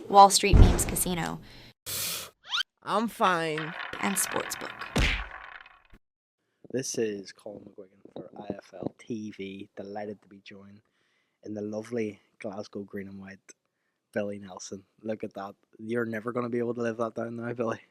Wall Street Memes Casino, I'm fine. and Sportsbook. This is Colin McGuigan for IFLTV. Delighted to be joined in the lovely Glasgow green and white Billy Nelson. Look at that. You're never going to be able to live that down now, Billy.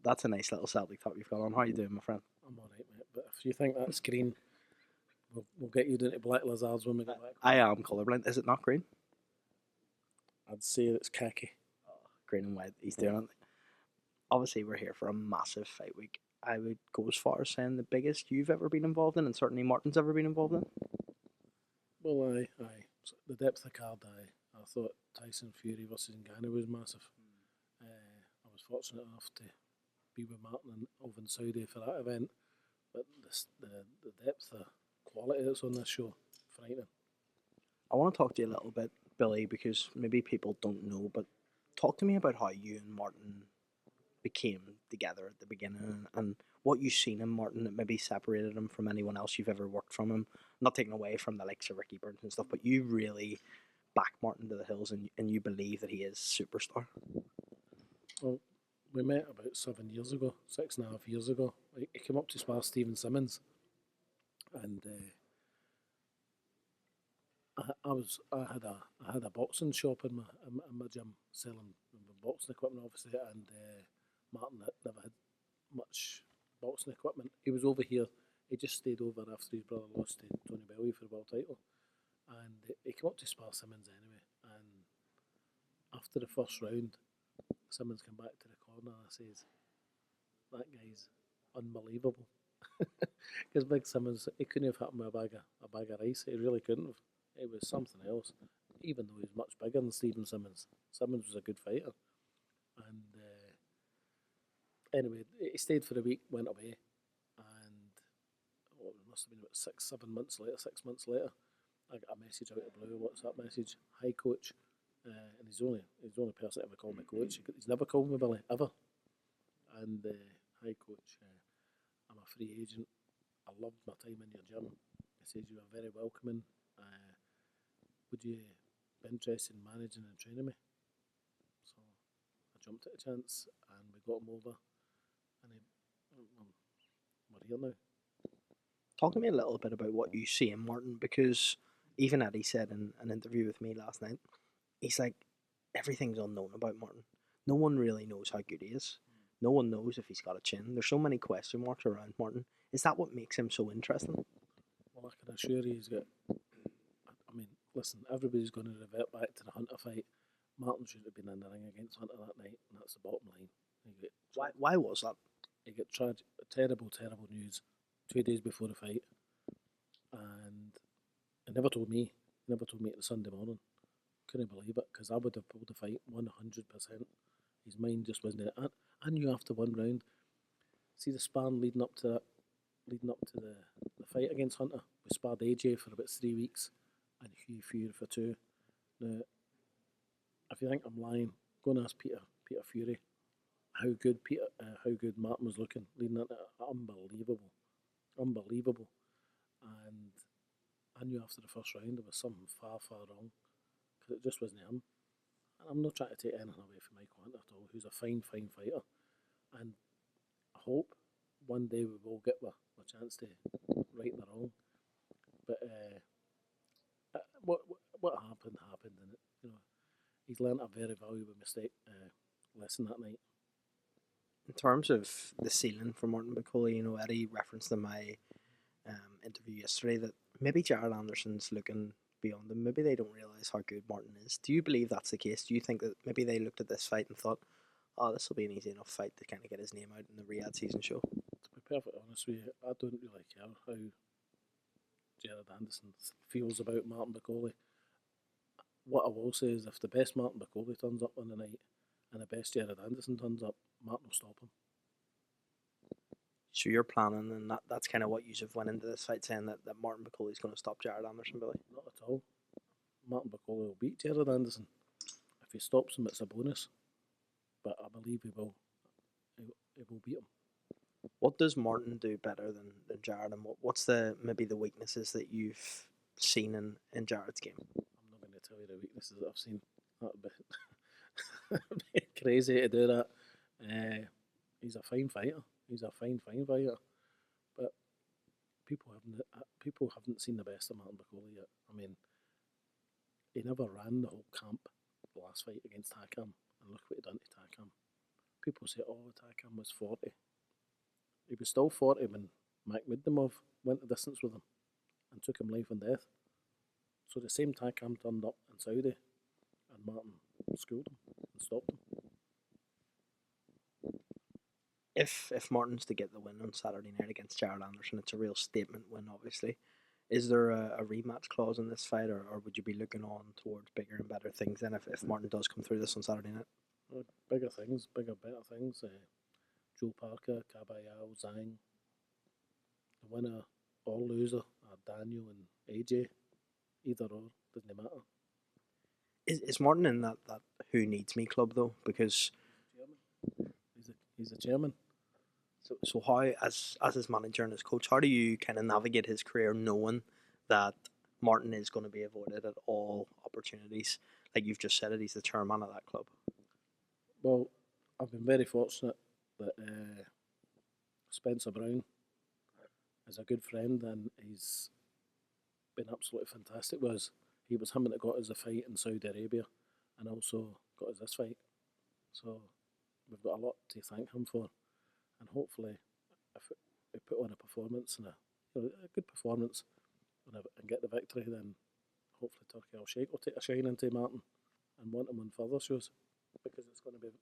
That's a nice little Celtic top you've got on. How are you doing, my friend? I'm alright, mate. But if you think that's green, we'll get you down to black lizards when we get back. I am colourblind. Is it not green? I'd say it's khaki. Green and white. He's doing it. Obviously, we're here for a massive fight week. I would go as far as saying the biggest you've ever been involved in, and certainly Martin's ever been involved in. Well, aye. So the depth of card, I thought Tyson Fury versus Ngannou was massive. I was fortunate enough to be with Martin over in Saudi for that event, but the depth of quality that's on this show, frightening. I want to talk to you a little bit, Billy, because maybe people don't know, but talk to me about how you and Martin became together at the beginning and what you've seen in Martin that maybe separated him from anyone else you've ever worked from him. Not taking away from the likes of Ricky Burns and stuff, but you really back Martin to the hills and you believe that he is superstar. Well, we met about 7 years ago, 6.5 years ago. He came up to spar Stephen Simmons, and I had a boxing shop in my gym selling boxing equipment, obviously, and Martin never had much boxing equipment. He was over here. He just stayed over after his brother lost to Tony Bellew for the world title, and he came up to spar Simmons anyway. And after the first round, Simmons came back to the corner and says, "That guy's unbelievable." Because Big Simmons, he couldn't have hit him with a bag of rice. He really couldn't have. It was something else. Even though he was much bigger than Stephen Simmons, Simmons was a good fighter. And anyway, he stayed for a week, went away, and it must have been about 6 months later, I got a message out of the blue, WhatsApp message, "Hi coach," and he's the only person that ever called me coach. He's never called me Billy ever. And "Hi coach, I'm a free agent. I loved my time in your gym." He says you are very welcoming. Would you be interested in managing and training me? So I jumped at the chance and we got him over, and we're here now. Talk to me a little bit about what you see in Martin, because even Eddie said in an interview with me last night, he's like, everything's unknown about Martin. No one really knows how good he is. No one knows if he's got a chin. There's so many question marks around Martin. Is that what makes him so interesting? Well, I can assure you he's got... I mean, listen, everybody's going to revert back to the Hunter fight. Martin should have been in the ring against Hunter that night, and that's the bottom line. Why was that? He got terrible news 2 days before the fight, and he never told me. He never told me at the Sunday morning. Couldn't believe it, because I would have pulled the fight 100%. His mind just wasn't in it. I knew after one round. See the sparring leading up to the fight against Hunter. We sparred AJ for about 3 weeks, and Hugh Fury for 2. Now, if you think I'm lying, go and ask Peter Fury how good Martin was looking leading into it. Unbelievable. And I knew after the first round there was something far wrong, because it just wasn't him. And I'm not trying to take anything away from Michael Hunter at all, who's a fine fighter. And I hope one day we will get a chance to right the wrong. But what happened, and he's learnt a very valuable lesson that night. In terms of the ceiling for Martin Bakole, Eddie referenced in my interview yesterday that maybe Jared Anderson's looking beyond him. Maybe they don't realise how good Martin is. Do you believe that's the case? Do you think that maybe they looked at this fight and thought, "Oh, this will be an easy enough fight to kind of get his name out in the Riyadh season show"? To be perfectly honest with you, I don't really care how Jared Anderson feels about Martin Bakole. What I will say is, if the best Martin Bakole turns up on the night and the best Jared Anderson turns up, Martin will stop him. So you're planning, and that's kind of what you have went into this fight saying that Martin Bakole is going to stop Jared Anderson, Billy? Not at all. Martin Bakole will beat Jared Anderson. If he stops him, it's a bonus. But I believe he will. He will beat him. What does Martin do better than Jared, and what's maybe the weaknesses that you've seen in Jared's game? I'm not going to tell you the weaknesses that I've seen. That'd be crazy to do that. He's a fine fighter. He's a fine fighter. But people haven't seen the best of Martin Bakole yet. I mean, he never ran the whole camp the last fight against Takam, and look what he done to Takam. People say, "Oh, Takam was 40." He was still 40 when Makhmudimov went the distance with him and took him life and death. So the same Takam turned up in Saudi, and Martin schooled him and stopped him. If Martin's to get the win on Saturday night against Jared Anderson, it's a real statement win, obviously. Is there a rematch clause in this fight, or would you be looking on towards bigger and better things then if Martin does come through this on Saturday night? Bigger things, better things. Joe Parker, Kabayao, Zhang. The winner or loser are Daniel and AJ. Either or, doesn't matter. Is Martin in that who needs me club though? Because He's a chairman. so how as his manager and his coach, how do you kind of navigate his career knowing that Martin is going to be avoided at all opportunities? Like you've just said it, he's the chairman of that club. Well, I've been very fortunate that Spencer Brown is a good friend, and he's been absolutely fantastic with us. He was him that got us a fight in Saudi Arabia and also got us this fight. So we've got a lot to thank him for. And hopefully, if we put on a performance and a good performance and get the victory, then hopefully Turkey Al Sheikh will take a shine into Martin and want him on further shows, because it's going to be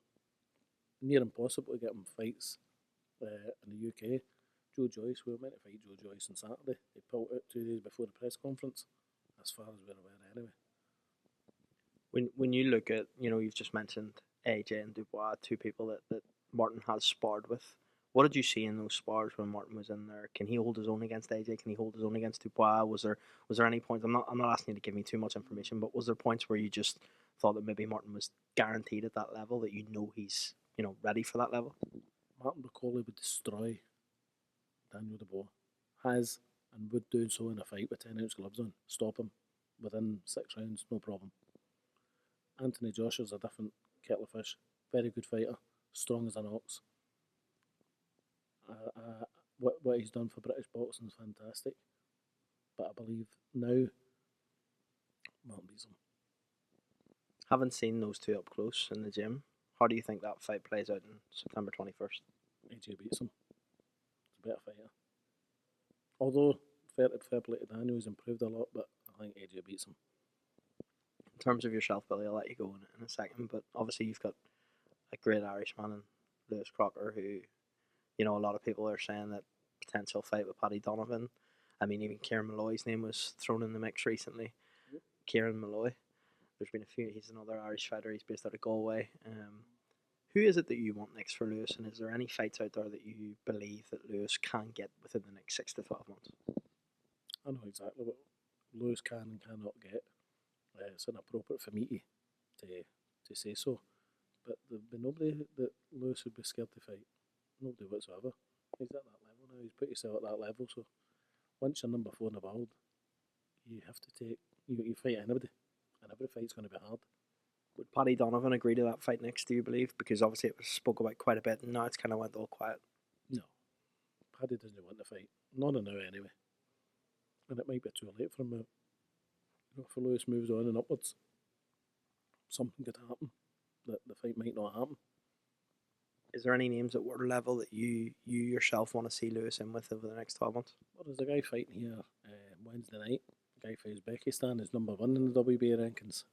near impossible to get him fights in the UK. Joe Joyce, we were meant to fight Joe Joyce on Saturday. He pulled out 2 days before the press conference, as far as we're aware anyway. When you look at, you've just mentioned AJ and Dubois, two people that Martin has sparred with. What did you see in those spars when Martin was in there? Can he hold his own against AJ? Can he hold his own against Dubois? Was there any points? I'm not asking you to give me too much information, but was there points where you just thought that maybe Martin was guaranteed at that level, that he's ready for that level? Martin Bakole would destroy Daniel Dubois. Has and would do so in a fight with 10-ounce gloves on. Stop him within 6 rounds, no problem. Anthony Joshua's a different kettle of fish. Very good fighter, strong as an ox. What he's done for British boxing is fantastic. But I believe now Martin beats him. Haven't seen those two up close in the gym. How do you think that fight plays out in September 21st? AJ beats him. He's a better fighter. Although, fair play to Daniel, he's improved a lot, but I think AJ beats him. In terms of yourself, Billy, I'll let you go in a second, but obviously you've got a great Irishman in Lewis Crocker, who, a lot of people are saying that potential fight with Paddy Donovan. I mean, even Kieran Malloy's name was thrown in the mix recently. Yep. Kieran Malloy. There's been a few. He's another Irish fighter. He's based out of Galway. Who is it that you want next for Lewis, and is there any fights out there that you believe that Lewis can get within the next 6 to 12 months? I know exactly what Lewis can and cannot get. It's inappropriate for me to say so, but there'd be nobody that Lewis would be scared to fight. Nobody whatsoever. He's at that level now. He's put himself at that level. So once you're number 4 in the world, you have to take you fight anybody, and every fight's going to be hard. Would Paddy Donovan agree to that fight next, do you believe? Because obviously it was spoke about quite a bit, and now it's kind of went all quiet. No, Paddy doesn't want to fight. Not now anyway. And it might be too late for him. If Lewis moves on and upwards, something could happen. That the fight might not happen. Is there any names at world level that you yourself want to see Lewis in with over the next 12 months? Well, there's a guy fighting here Wednesday night. A guy from Uzbekistan is number 1 in the WBA rankings.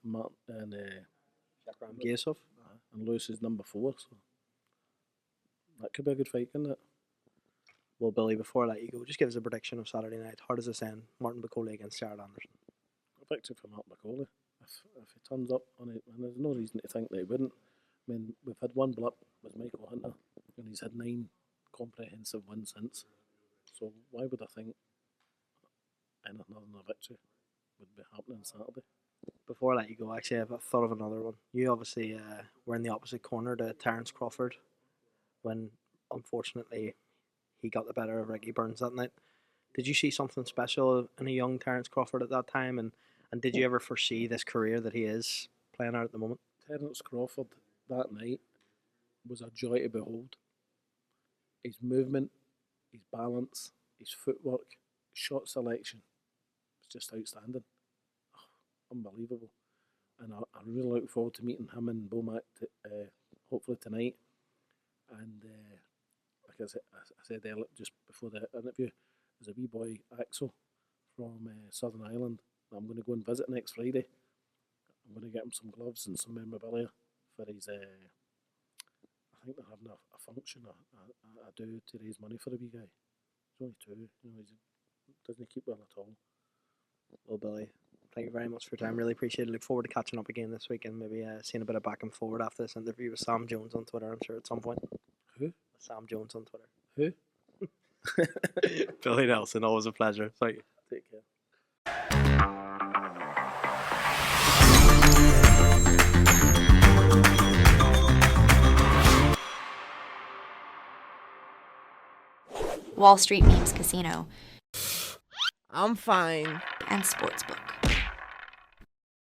And Shakram Gaisov. And Lewis is number 4. So that could be a good fight, couldn't it? Well, Billy, before I let you go, just give us a prediction of Saturday night. How does this end? Martin Bakole against Jared Anderson. A victory for Martin Bakole. If he turns up on it, and there's no reason to think that he wouldn't. I mean, we've had one blip with Michael Hunter, and he's had 9 comprehensive wins since. So why would I think anything other than a victory would be happening Saturday? Before I let you go, actually, I've thought of another one. You obviously were in the opposite corner to Terence Crawford when, unfortunately, he got the better of Ricky Burns that night. Did you see something special in a young Terence Crawford at that time? And did you ever foresee this career that he is playing out at the moment? Terence Crawford that night was a joy to behold. His movement, his balance, his footwork, shot selection was just outstanding. Oh, unbelievable. And I really look forward to meeting him and Beaumac hopefully tonight. And like I said earlier, just before the interview, there's a wee boy, Axel, from Southern Ireland, that I'm going to go and visit next Friday. I'm going to get him some gloves and some memorabilia for his, I think they're having a function, a do to raise money for the wee guy. He's only 2, you know, he doesn't keep well at all. Well, Billy, thank you very much for your time. Really appreciate it. Look forward to catching up again this week and maybe seeing a bit of back and forward after this interview with Sam Jones on Twitter, I'm sure, at some point. Who? Sam Jones on Twitter. Who? Billy Nelson, always a pleasure. Thank you. Take care. Wall Street Memes Casino, I'm fine. and Sportsbook.